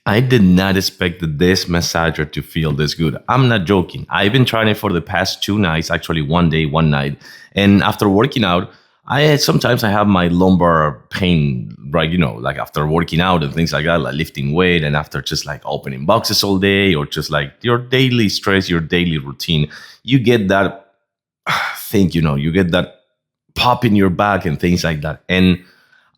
I did not expect this massager to feel this good. I'm not joking. I've been trying it for the past 2 nights, actually one day, one night. And after working out, I have my lumbar pain, right? Like after working out and things like that, like lifting weight, and after just like opening boxes all day, or just like your daily stress, your daily routine, you get that thing, you get that pop in your back and things like that. And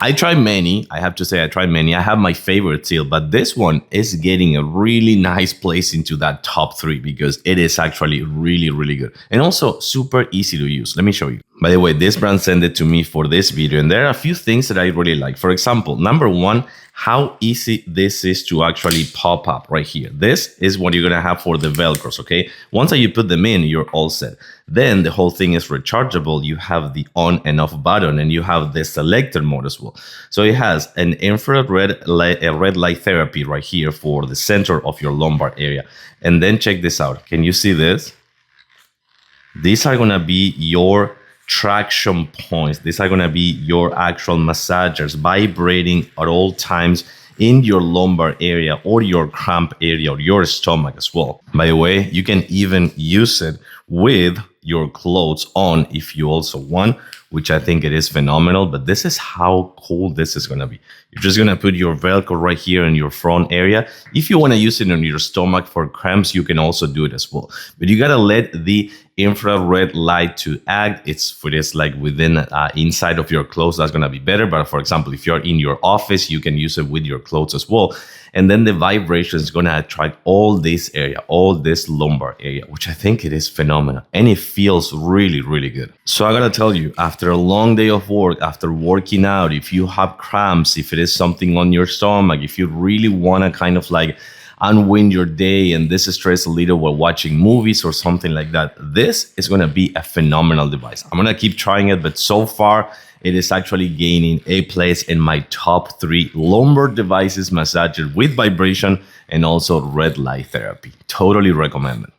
I try many. I have to say, I try many. I have my favorite still, but this one is getting a really nice place into that top 3 because it is actually really, really good. And also super easy to use. Let me show you. By the way, this brand sent it to me for this video, and there are a few things that I really like. For example, number one, how easy this is to actually pop up right here. This is what you're gonna have for the Velcros, okay? Once that you put them in, you're all set. Then the whole thing is rechargeable. You have the on and off button, and you have the selector mode as well. So it has an infrared red light therapy right here for the center of your lumbar area. And then check this out. Can you see this? These are gonna be your traction points. These are going to be your actual massagers vibrating at all times in your lumbar area or your cramp area or your stomach as well. By the way, you can even use it with your clothes on if you also want, which I think it is phenomenal. But this is how cool this is going to be. You're just going to put your Velcro right here in your front area. If you want to use it on your stomach for cramps, you can also do it as well. But you got to let the infrared light to act. It's for this like within inside of your clothes. That's going to be better. But for example, if you're in your office, you can use it with your clothes as well. And then the vibration is going to attract all this area, all this lumbar area, which I think it is phenomenal. And it feels really, really good. So I got to tell you, after a long day of work, after working out, if you have cramps, if it is something on your stomach, if you really want to kind of like unwind your day and distress a little while watching movies or something like that, this is going to be a phenomenal device. I'm going to keep trying it, but so far it is actually gaining a place in my top 3 lumbar devices massager with vibration and also red light therapy. Totally recommend it.